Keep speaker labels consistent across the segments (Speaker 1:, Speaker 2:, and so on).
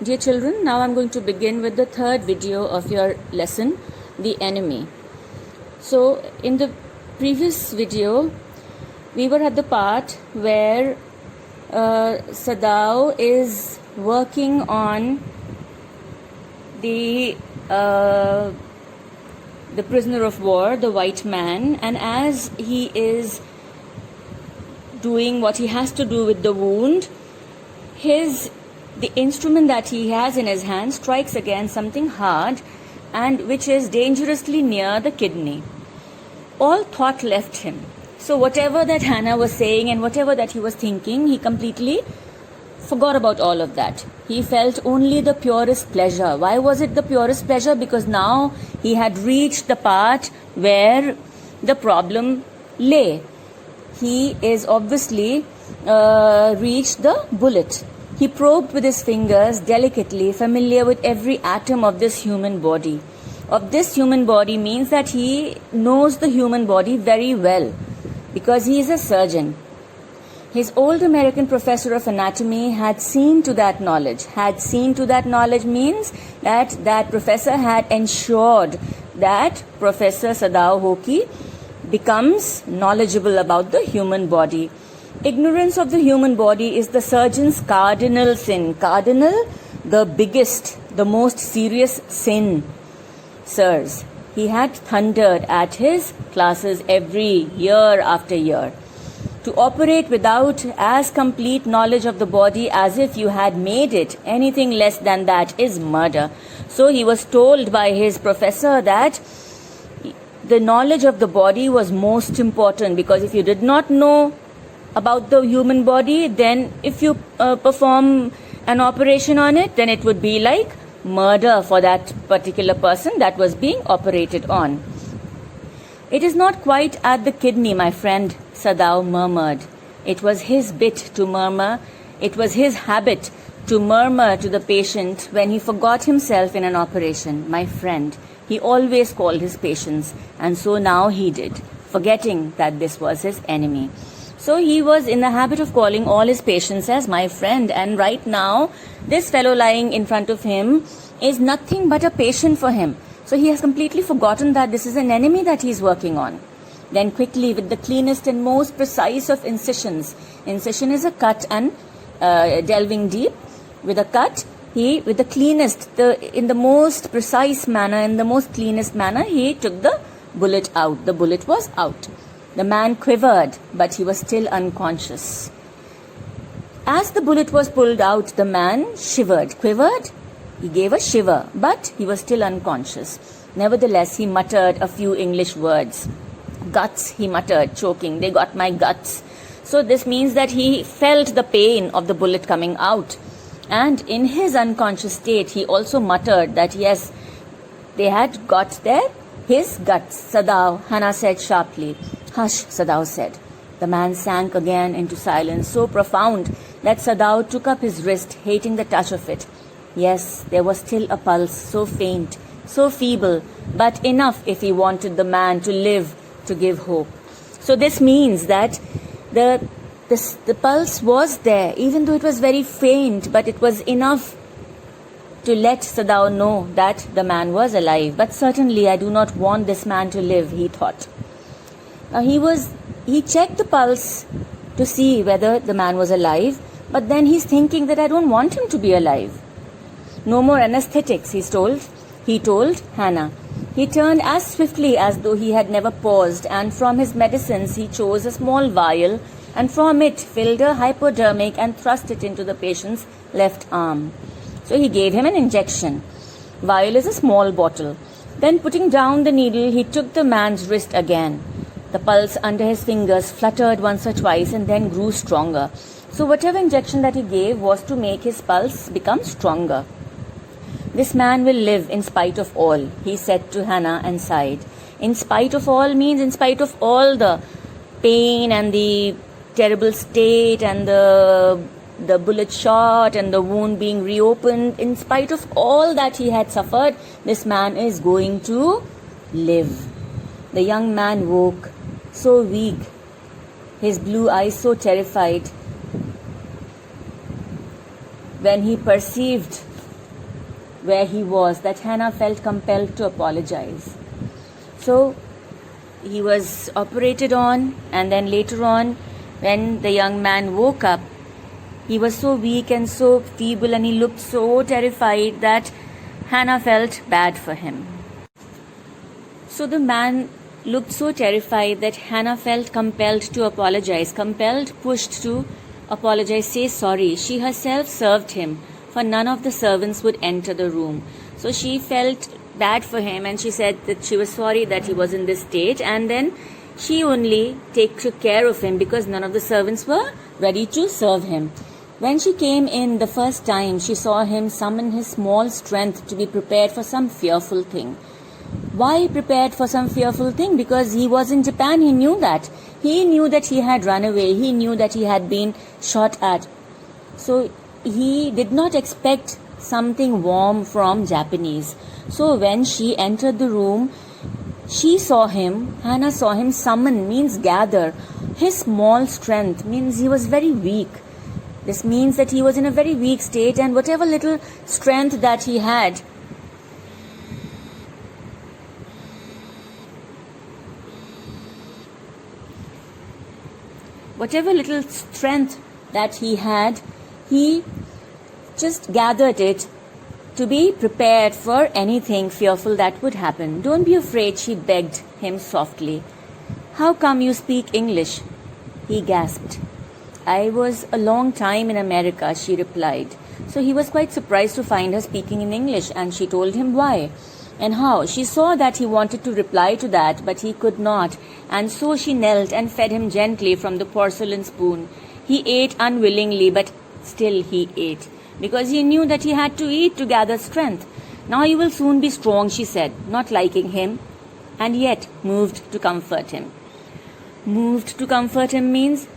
Speaker 1: Dear children, now I'm going to begin with the third video of your lesson, The Enemy. So, in the previous video, we were at the part where Sadao is working on the prisoner of war, the white man, and as he is doing what he has to do with the wound, the instrument that he has in his hand strikes against something hard and which is dangerously near the kidney. All thought left him. So whatever that Hannah was saying and whatever that he was thinking, he completely forgot about all of that. He felt only the purest pleasure. Why was it the purest pleasure? Because now he had reached the part where the problem lay. He is obviously reached the bullet. He probed with his fingers delicately, familiar with every atom of this human body. Of this human body means that he knows the human body very well because he is a surgeon. His old American professor of anatomy had seen to that knowledge. Had seen to that knowledge means that that professor had ensured that Professor Sadao Hoki becomes knowledgeable about the human body. Ignorance of the human body is the surgeon's cardinal sin. Cardinal, the biggest, the most serious sin, sirs. He had thundered at his classes every year after year. To operate without as complete knowledge of the body as if you had made it, anything less than that is murder. So he was told by his professor that the knowledge of the body was most important, because if you did not know about the human body, then if you perform an operation on it, then it would be like murder for that particular person that was being operated on. It is not quite at the kidney, my friend, Sadao murmured. It was his bit to murmur. It was his habit to murmur to the patient when he forgot himself in an operation. My friend, he always called his patients, and so now he did, forgetting that this was his enemy. So he was in the habit of calling all his patients as my friend, and right now this fellow lying in front of him is nothing but a patient for him. So he has completely forgotten that this is an enemy that he is working on. Then quickly, with the cleanest and most precise of incisions, incision is a cut and delving deep. With a cut, with the cleanest, in the most precise manner, in the most cleanest manner, he took the bullet out. The bullet was out. The man quivered, but he was still unconscious. As the bullet was pulled out, the man shivered. Quivered? He gave a shiver, but he was still unconscious. Nevertheless, he muttered a few English words. Guts, he muttered, choking. They got my guts. So this means that he felt the pain of the bullet coming out. And in his unconscious state, he also muttered that yes, they had got his guts. Sadao, Hannah said sharply. Hush, Sadao said. The man sank again into silence, so profound that Sadao took up his wrist, hating the touch of it. Yes, there was still a pulse, so faint, so feeble, but enough if he wanted the man to live, to give hope. So this means that the pulse was there, even though it was very faint, but it was enough to let Sadao know that the man was alive. But certainly I do not want this man to live, he thought. Now he checked the pulse to see whether the man was alive, but then he's thinking that I don't want him to be alive. No more anesthetics, he told Hannah. He turned as swiftly as though he had never paused, and from his medicines he chose a small vial, and from it filled a hypodermic and thrust it into the patient's left arm. So he gave him an injection. Vial is a small bottle. Then putting down the needle, he took the man's wrist again. The pulse under his fingers fluttered once or twice and then grew stronger. So whatever injection that he gave was to make his pulse become stronger. This man will live in spite of all, he said to Hannah and sighed. In spite of all means in spite of all the pain and the terrible state and the bullet shot and the wound being reopened. In spite of all that he had suffered, this man is going to live. The young man woke, so weak, his blue eyes so terrified, when he perceived where he was that Hannah felt compelled to apologize. So he was operated on, and then later on, when the young man woke up, he was so weak and so feeble, and he looked so terrified that Hannah felt bad for him. So the man looked so terrified that Hannah felt compelled to apologize, pushed to apologize, say sorry. She herself served him, for none of the servants would enter the room. So she felt bad for him, and she said that she was sorry that he was in this state, and then she only took care of him because none of the servants were ready to serve him. When she came in the first time, she saw him summon his small strength to be prepared for some fearful thing. Why prepared for some fearful thing? Because he was in Japan, he knew that. He knew that he had run away, he knew that he had been shot at. So he did not expect something warm from Japanese. So when she entered the room, Hannah saw him summon, means gather. His small strength means he was very weak. This means that he was in a very weak state, and whatever little strength that he had, he just gathered it to be prepared for anything fearful that would happen. Don't be afraid, she begged him softly. How come you speak English? He gasped. I was a long time in America, she replied. So he was quite surprised to find her speaking in English, and she told him why and how. She saw that he wanted to reply to that, but he could not, and so she knelt and fed him gently from the porcelain spoon. He ate unwillingly, but still he ate, because he knew that he had to eat to gather strength. Now you will soon be strong, she said, not liking him, and yet moved to comfort him. Moved to comfort him means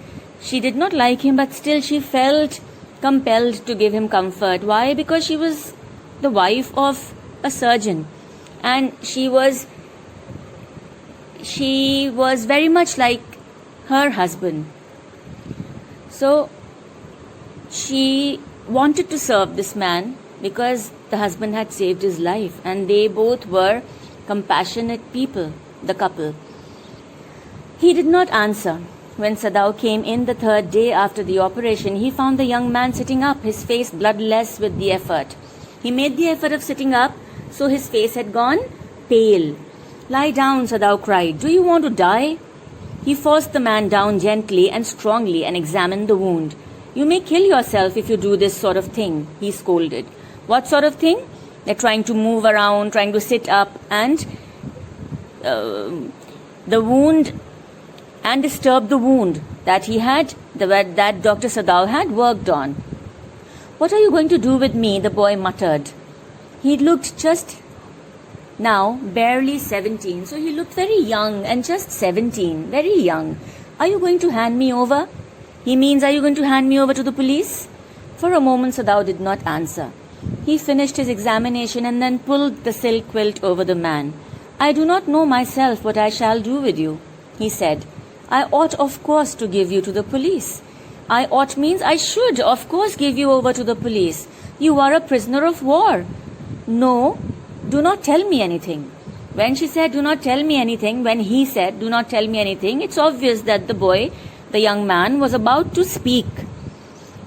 Speaker 1: she did not like him, but still she felt compelled to give him comfort. Why? Because she was the wife of a surgeon, and she was very much like her husband. So she wanted to serve this man because the husband had saved his life, and they both were compassionate people, the couple. He did not answer. When Sadao came in the third day after the operation, he found the young man sitting up, his face bloodless with the effort. He made the effort of sitting up, so his face had gone pale. Lie down, Sadao cried. Do you want to die? He forced the man down gently and strongly and examined the wound. You may kill yourself if you do this sort of thing, he scolded. What sort of thing? They're trying to move around, trying to sit up, and the wound, and disturb the wound that he had, that Dr. Sadao had worked on. What are you going to do with me? The boy muttered. He looked just now barely 17, so he looked very young, and just 17, very young. Are you going to hand me over? He means, are you going to hand me over to the police? For a moment, Sadao did not answer. He finished his examination and then pulled the silk quilt over the man. I do not know myself what I shall do with you, he said. I ought, of course, to give you to the police. I ought means I should, of course, give you over to the police. You are a prisoner of war. No, do not tell me anything. When she said, do not tell me anything, when he said, do not tell me anything, it's obvious that the young man, was about to speak.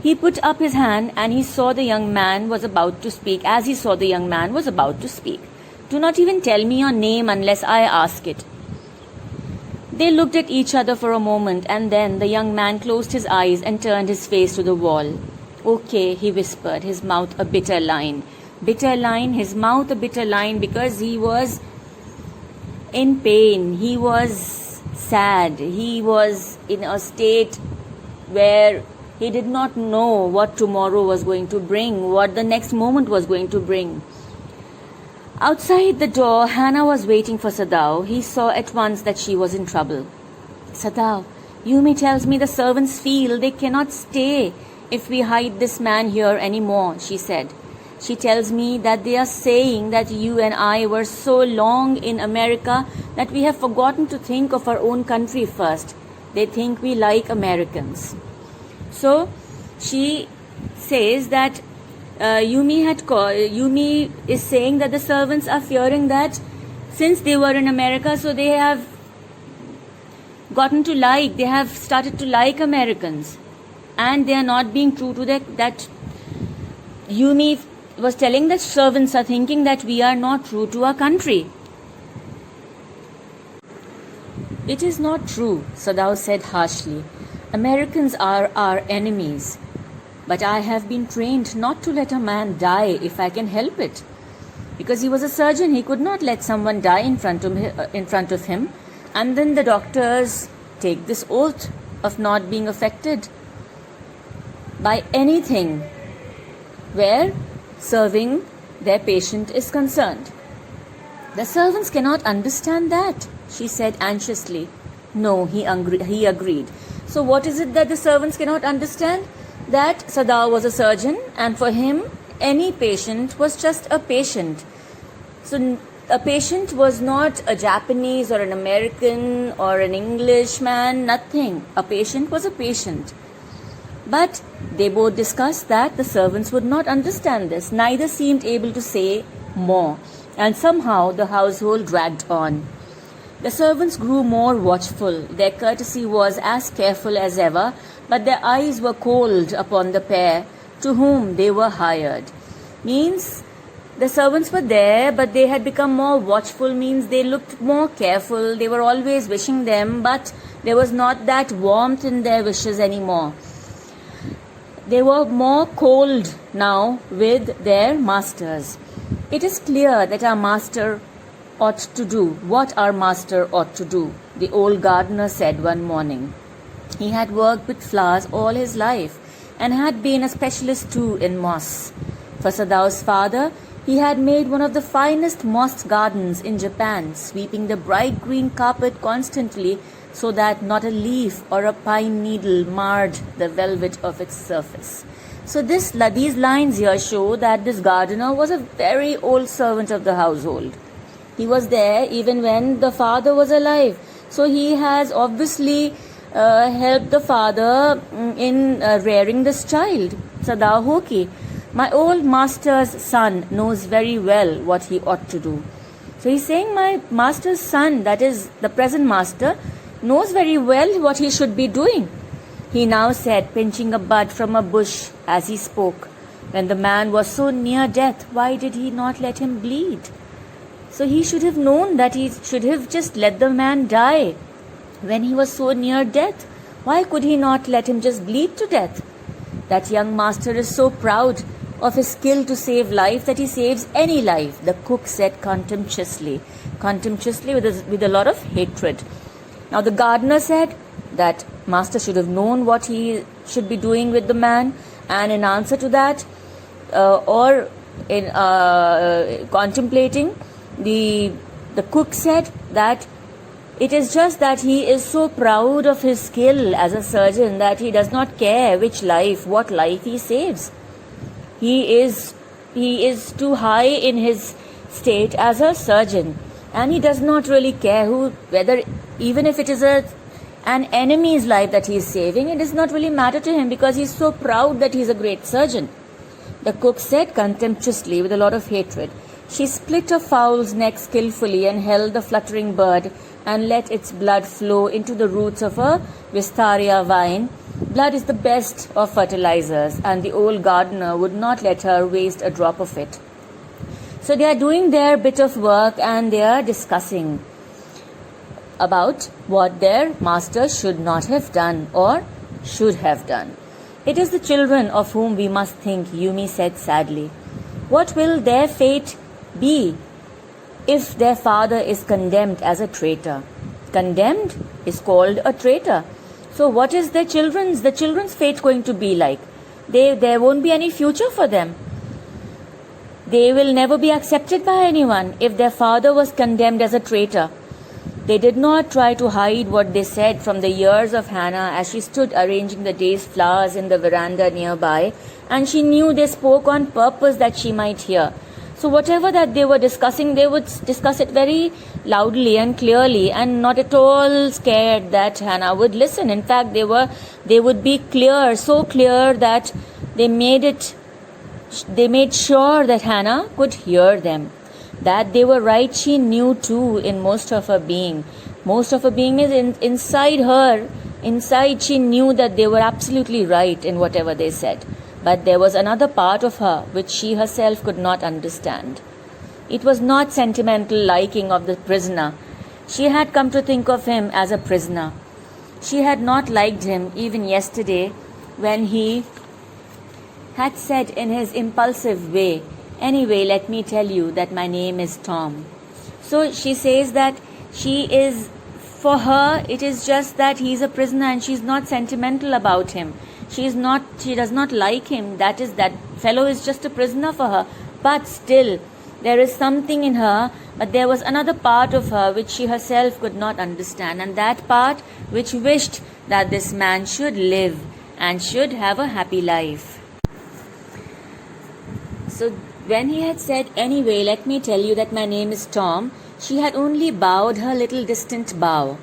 Speaker 1: He put up his hand and he saw the young man was about to speak. As he saw the young man was about to speak. Do not even tell me your name unless I ask it. They looked at each other for a moment, and then the young man closed his eyes and turned his face to the wall. Okay, he whispered, his mouth a bitter line. Bitter line, his mouth a bitter line, because he was in pain. He was sad. He was in a state where he did not know what tomorrow was going to bring, what the next moment was going to bring. Outside the door, Hannah was waiting for Sadao. He saw at once that she was in trouble. Sadao, Yumi tells me the servants feel they cannot stay if we hide this man here anymore, she said. She tells me that they are saying that you and I were so long in America that we have forgotten to think of our own country first. They think we like Americans. So she says that Yumi is saying that the servants are fearing that since they were in America, so they have they have started to like Americans, and they are not being true to that. Yumi was telling that servants are thinking that we are not true to our country. It is not true, Sadao said harshly. Americans are our enemies. But I have been trained not to let a man die if I can help it. Because he was a surgeon, he could not let someone die in front of him. And then the doctors take this oath of not being affected by anything where serving their patient is concerned. The servants cannot understand that, she said anxiously. No, he agreed. So what is it that the servants cannot understand? That Sadao was a surgeon, and for him, any patient was just a patient. So a patient was not a Japanese or an American or an Englishman, nothing. A patient was a patient. But they both discussed that the servants would not understand this. Neither seemed able to say more, and somehow the household dragged on. The servants grew more watchful. Their courtesy was as careful as ever, but their eyes were cold upon the pair to whom they were hired. Means the servants were there, but they had become more watchful, means they looked more careful. They were always wishing them, but there was not that warmth in their wishes anymore. They were more cold now with their masters. It is clear that our master ought to do what our master ought to do, the old gardener said one morning. He had worked with flowers all his life and had been a specialist too in moss. For Sadao's father, he had made one of the finest moss gardens in Japan, sweeping the bright green carpet constantly so that not a leaf or a pine needle marred the velvet of its surface. So these lines here show that this gardener was a very old servant of the household. He was there even when the father was alive. So he has obviously helped the father in rearing this child, Sadao Hoki. My old master's son knows very well what he ought to do. So he's saying my master's son, that is the present master, knows very well what he should be doing. He now said, pinching a bud from a bush as he spoke. When the man was so near death, why did he not let him bleed? So he should have known that he should have just let the man die when he was so near death. Why could he not let him just bleed to death? That young master is so proud of his skill to save life that he saves any life, the cook said contemptuously with a lot of hatred. Now the gardener said that master should have known what he should be doing with the man, and in answer to that, or in contemplating, the cook said that it is just that he is so proud of his skill as a surgeon that he does not care what life he saves. He is too high in his state as a surgeon, and he does not really care whether even if it is an enemy's life that he is saving, it does not really matter to him because he is so proud that he is a great surgeon. The cook said contemptuously with a lot of hatred. She split a fowl's neck skillfully and held the fluttering bird and let its blood flow into the roots of a wistaria vine. Blood is the best of fertilizers, and the old gardener would not let her waste a drop of it. So they are doing their bit of work and they are discussing about what their master should not have done or should have done. It is the children of whom we must think, Yumi said sadly. What will their fate be if their father is condemned as a traitor? Condemned is called a traitor. So what is the children's fate going to be like? There won't be any future for them. They will never be accepted by anyone if their father was condemned as a traitor. They did not try to hide what they said from the ears of Hannah as she stood arranging the day's flowers in the veranda nearby, and she knew they spoke on purpose that she might hear. So whatever that they were discussing, they would discuss it very loudly and clearly and not at all scared that Hannah would listen. In fact, they would be clear, so clear that they made it They made sure that Hannah could hear them. That they were right, she knew too in most of her being. Most of her being means inside her, inside she knew that they were absolutely right in whatever they said. But there was another part of her which she herself could not understand. It was not sentimental liking of the prisoner. She had come to think of him as a prisoner. She had not liked him even yesterday when he had said in his impulsive way, "Anyway, let me tell you that my name is Tom." So she says that for her, it is just that he's a prisoner and she's not sentimental about him. She does not like him. That fellow is just a prisoner for her. But still, there is something in her, but there was another part of her which she herself could not understand, and that part which wished that this man should live and should have a happy life. So when he had said, "Anyway, let me tell you that my name is Tom," she had only bowed her little distant bow.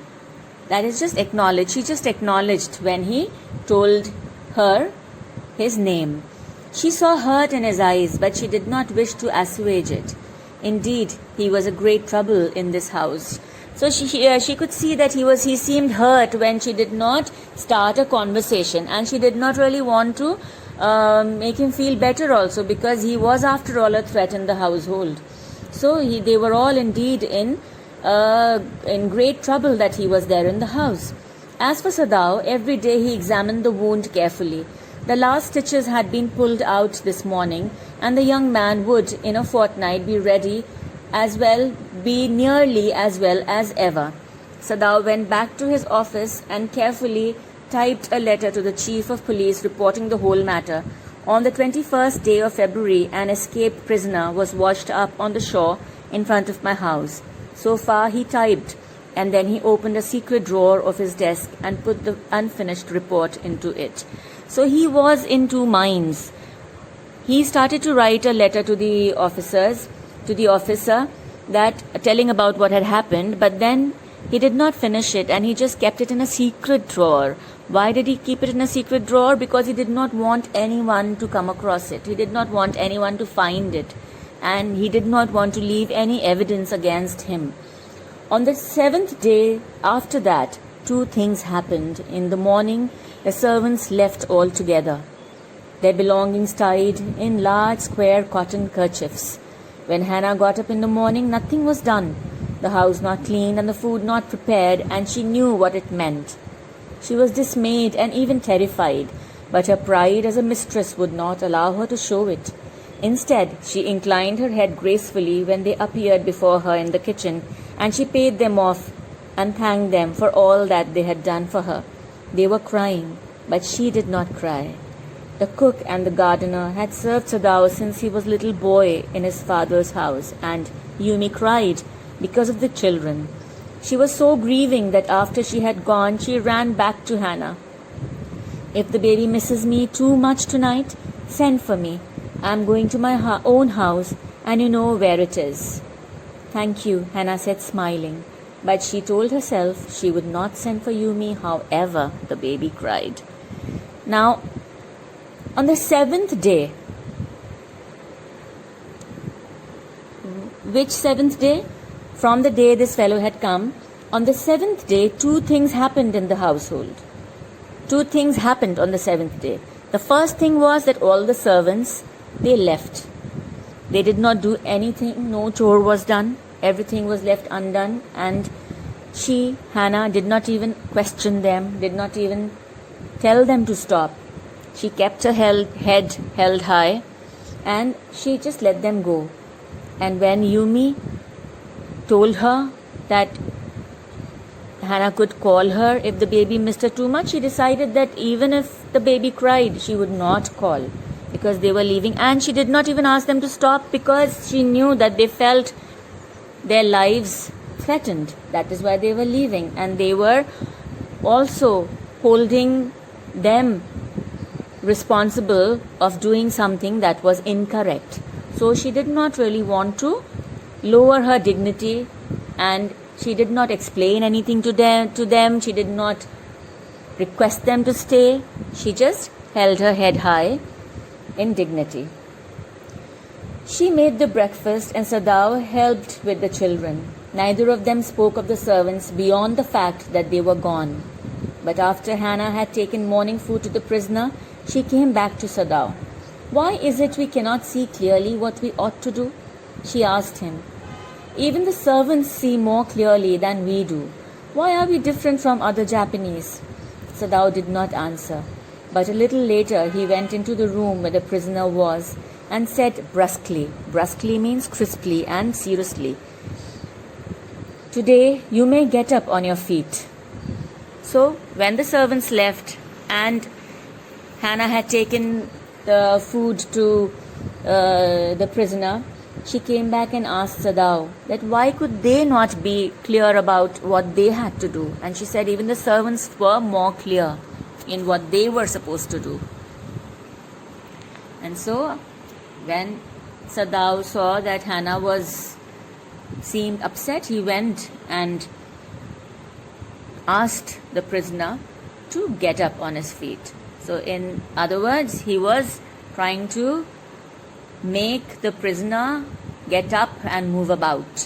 Speaker 1: That is just acknowledged. She just acknowledged when he told her his name. She saw hurt in his eyes, but she did not wish to assuage it. Indeed, he was a great trouble in this house. So she could see that he seemed hurt when she did not start a conversation, and she did not really want to make him feel better also, because he was after all a threat in the household. So they were all indeed in great trouble that he was there in the house. As for Sadao, every day he examined the wound carefully. The last stitches had been pulled out this morning, and the young man would, in a fortnight, be nearly as well as ever. Sadao went back to his office and carefully typed a letter to the chief of police reporting the whole matter. On the 21st day of February, an escaped prisoner was washed up on the shore in front of my house. So far he typed, and then he opened a secret drawer of his desk and put the unfinished report into it. So he was in two minds. He started to write a letter to the officer that telling about what had happened, but then he did not finish it and he just kept it in a secret drawer. Why did he keep it in a secret drawer? Because he did not want anyone to come across it. He did not want anyone to find it, and he did not want to leave any evidence against him. On the 7th day after that, two things happened. In the morning, the servants left altogether, their belongings tied in large square cotton kerchiefs. When Hannah got up in the morning, nothing was done, the house not cleaned and the food not prepared, and she knew what it meant. She was dismayed and even terrified, but her pride as a mistress would not allow her to show it. Instead, she inclined her head gracefully when they appeared before her in the kitchen, and she paid them off and thanked them for all that they had done for her. They were crying, but she did not cry. The cook and the gardener had served Sadao since he was a little boy in his father's house, and Yumi cried because of the children. She was so grieving that after she had gone, she ran back to Hannah. "If the baby misses me too much tonight, send for me. I'm going to my own house, and you know where it is." "Thank you," Hannah said, smiling. But she told herself she would not send for Yumi, however the baby cried. Now, on the 7th day, which 7th day? From the day this fellow had come, on the 7th day, two things happened in the household. Two things happened on the 7th day. The first thing was that all the servants, they left. They did not do anything, no chore was done, everything was left undone, and she, Hannah, did not even question them, did not even tell them to stop. She kept her head held high, and she just let them go. And when Yumi told her that Hannah could call her if the baby missed her too much, she decided that even if the baby cried, she would not call because they were leaving. And she did not even ask them to stop because she knew that they felt their lives threatened. That is why they were leaving. And they were also holding them responsible of doing something that was incorrect. So she did not really want to lower her dignity, and she did not explain anything to them. She did not request them to stay. She just held her head high in dignity. She made the breakfast and Sadao helped with the children. Neither of them spoke of the servants beyond the fact that they were gone. But after Hannah had taken morning food to the prisoner, she came back to Sadao. "Why is it we cannot see clearly what we ought to do?" she asked him. "Even the servants see more clearly than we do. Why are we different from other Japanese?" Sadao did not answer, but a little later he went into the room where the prisoner was and said brusquely means crisply and seriously, "Today you may get up on your feet." So when the servants left and Hannah had taken the food to the prisoner, she came back and asked Sadao that why could they not be clear about what they had to do. And she said even the servants were more clear in what they were supposed to do. And so when Sadao saw that Hannah seemed upset, he went and asked the prisoner to get up on his feet. So in other words, he was trying to make the prisoner get up and move about.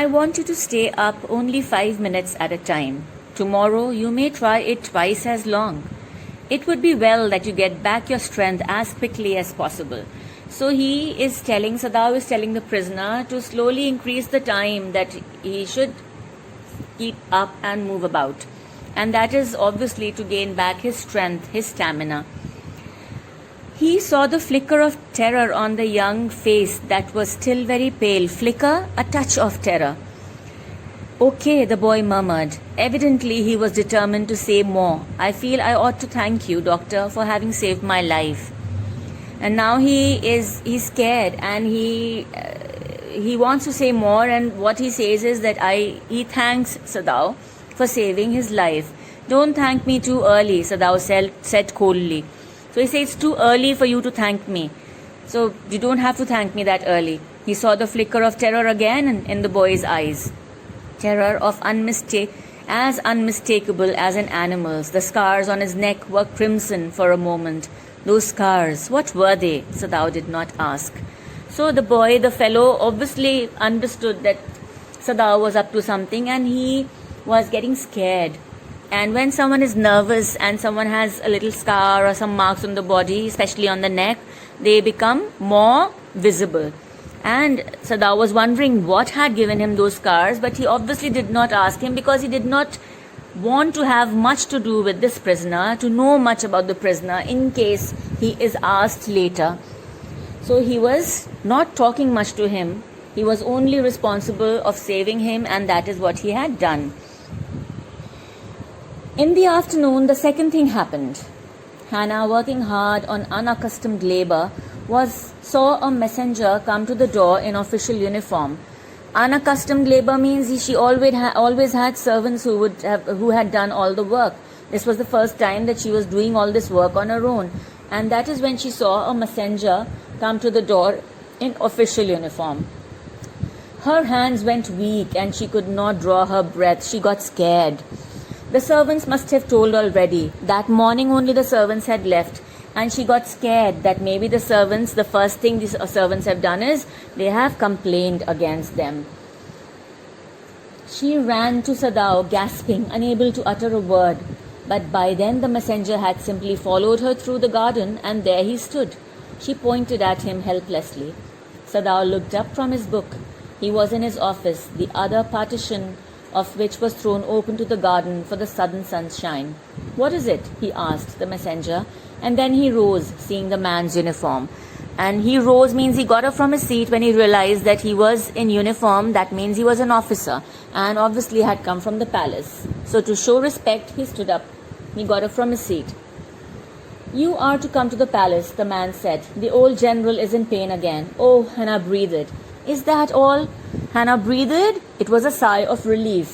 Speaker 1: "I want you to stay up only 5 minutes at a time. Tomorrow you may try it twice as long. It would be well that you get back your strength as quickly as possible." So Sadao is telling the prisoner to slowly increase the time that he should keep up and move about. And that is obviously to gain back his strength, his stamina. He saw the flicker of terror on the young face that was still very pale. Flicker, a touch of terror. "Okay," the boy murmured. Evidently he was determined to say more. "I feel I ought to thank you, doctor, for having saved my life." And now he's scared and he wants to say more, and what he says is that he thanks Sadao for saving his life. "Don't thank me too early," Sadao said coldly. So he says, "It's too early for you to thank me. So you don't have to thank me that early." He saw the flicker of terror again in the boy's eyes. Terror as unmistakable as an animal's. The scars on his neck were crimson for a moment. Those scars, what were they? Sadao did not ask. So the fellow obviously understood that Sadao was up to something and he was getting scared. And when someone is nervous and someone has a little scar or some marks on the body, especially on the neck, they become more visible. And Sadao was wondering what had given him those scars, but he obviously did not ask him because he did not want to have much to do with this prisoner, to know much about the prisoner in case he is asked later. So he was not talking much to him. He was only responsible of saving him, and that is what he had done. In the afternoon, the second thing happened. Hannah, working hard on unaccustomed labor, saw a messenger come to the door in official uniform. Unaccustomed labor means she always had servants who had done all the work. This was the first time that she was doing all this work on her own, and that is when she saw a messenger come to the door in official uniform. Her hands went weak and she could not draw her breath. She got scared. The servants must have told already. That morning only the servants had left, and she got scared that maybe the first thing the servants have done is they have complained against them. She ran to Sadao, gasping, unable to utter a word. But by then the messenger had simply followed her through the garden, and there he stood. She pointed at him helplessly. Sadao looked up from his book. He was in his office, the other partition of which was thrown open to the garden for the sudden sunshine. "What is it?" he asked the messenger, and then he rose, seeing the man's uniform. And he rose means he got up from his seat when he realized that he was in uniform. That means he was an officer and obviously had come from the palace. So to show respect, he stood up. He got up from his seat. "You are to come to the palace," the man said. "The old general is in pain again." "Oh," Hannah breathed. "Is that all?" Hannah breathed. It was a sigh of relief.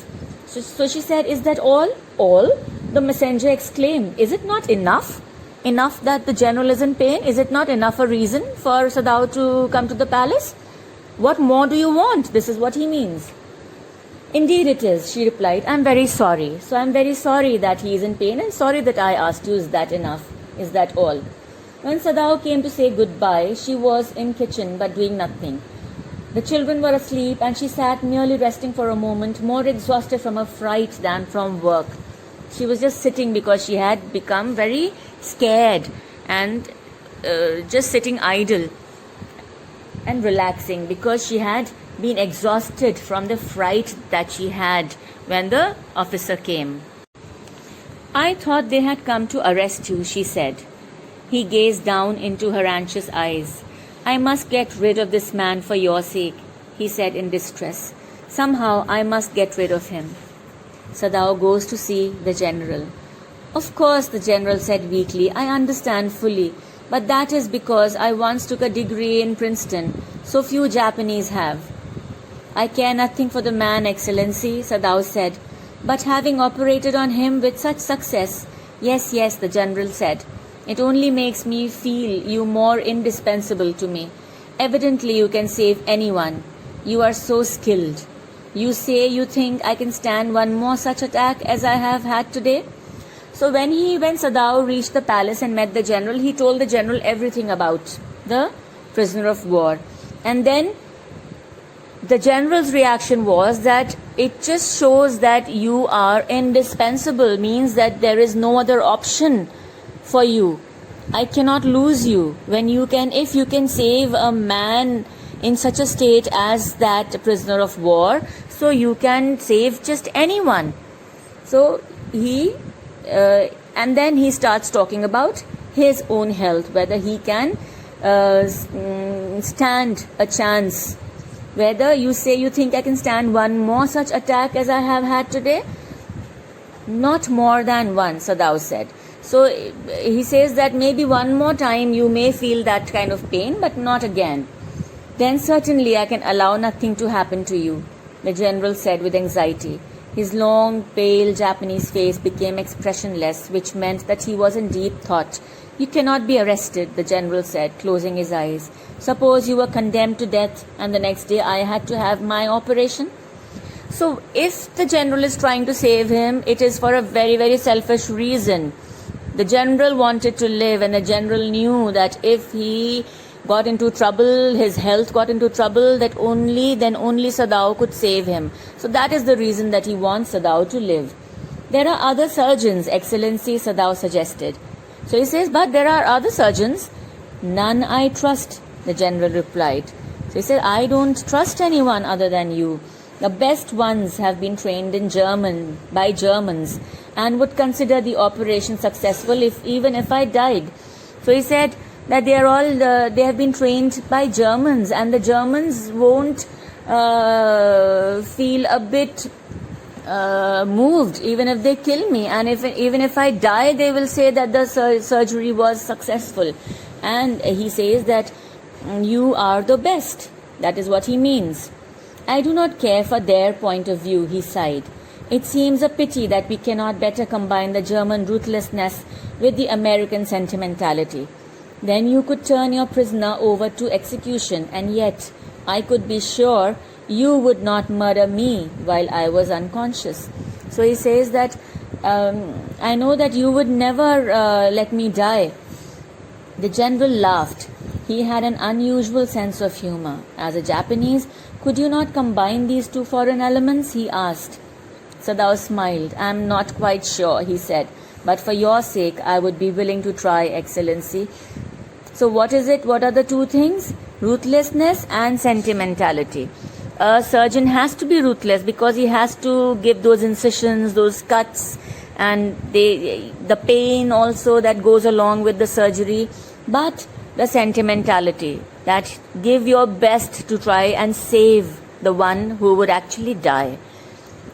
Speaker 1: So she said, "Is that all?" "All?" The messenger exclaimed. "Is it not enough? Enough that the general is in pain? Is it not enough a reason for Sadao to come to the palace? What more do you want?" This is what he means. "Indeed it is," she replied. "I'm very sorry. So I'm very sorry that he is in pain and sorry that I asked you. Is that enough? Is that all?" When Sadao came to say goodbye, she was in kitchen but doing nothing. The children were asleep and she sat merely resting for a moment, more exhausted from her fright than from work. She was just sitting because she had become very scared and just sitting idle and relaxing because she had been exhausted from the fright that she had when the officer came. I thought they had come to arrest you, she said. He gazed down into her anxious eyes. I must get rid of this man for your sake, he said in distress. Somehow I must get rid of him. Sadao goes to see the general. Of course, the general said weakly, I understand fully, but that is because I once took a degree in Princeton. So few Japanese have. I care nothing for the man, Excellency, Sadao said, but having operated on him with such success, yes, the general said, it only makes me feel you more indispensable to me. Evidently you can save anyone. You are so skilled. You say you think I can stand one more such attack as I have had today? So when Sadao reached the palace and met the general, he told the general everything about the prisoner of war. And then the general's reaction was that it just shows that you are indispensable, means that there is no other option for you. I cannot lose you. If you can save a man in such a state as that prisoner of war, so you can save just anyone. So and then he starts talking about his own health, whether he can stand a chance. Whether you say you think I can stand one more such attack as I have had today? Not more than one, Sadao said. So he says that maybe one more time you may feel that kind of pain, but not again. Then certainly I can allow nothing to happen to you, the general said with anxiety. His long, pale Japanese face became expressionless, which meant that he was in deep thought. You cannot be arrested, the general said, closing his eyes. Suppose you were condemned to death and the next day I had to have my operation? So if the general is trying to save him, it is for a very, very selfish reason. The general wanted to live, and the general knew that if he got into trouble, his health got into trouble, then only Sadao could save him. So that is the reason that he wants Sadao to live. There are other surgeons, Excellency, Sadao suggested. So he says, but there are other surgeons. None I trust, the general replied. So he said, I don't trust anyone other than you. The best ones have been trained in German by Germans and would consider the operation successful even if I died. So he said that they have been trained by Germans, and the Germans won't feel a bit moved even if they kill me, and even if I die, they will say that the surgery was successful. And he says that you are the best. That is what he means. I do not care for their point of view, he sighed. It seems a pity that we cannot better combine the German ruthlessness with the American sentimentality. Then you could turn your prisoner over to execution, and yet I could be sure you would not murder me while I was unconscious. So he says that I know that you would never let me die. The general laughed. He had an unusual sense of humor. As a Japanese, could you not combine these two foreign elements? He asked. Sadao smiled. I am not quite sure, he said. But for your sake, I would be willing to try, Excellency. So what is it? What are the two things? Ruthlessness and sentimentality. A surgeon has to be ruthless because he has to give those incisions, those cuts, and the pain also that goes along with the surgery. But the sentimentality, that give your best to try and save the one who would actually die.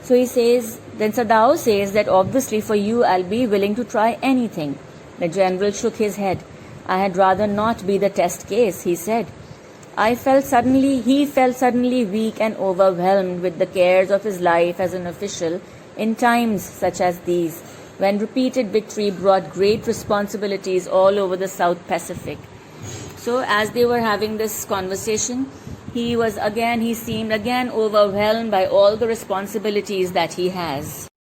Speaker 1: So he says, then Sadao says that obviously for you I'll be willing to try anything. The general shook his head. I had rather not be the test case, he said. He felt suddenly weak and overwhelmed with the cares of his life as an official in times such as these, when repeated victory brought great responsibilities all over the South Pacific. So as they were having this conversation, he seemed again overwhelmed by all the responsibilities that he has.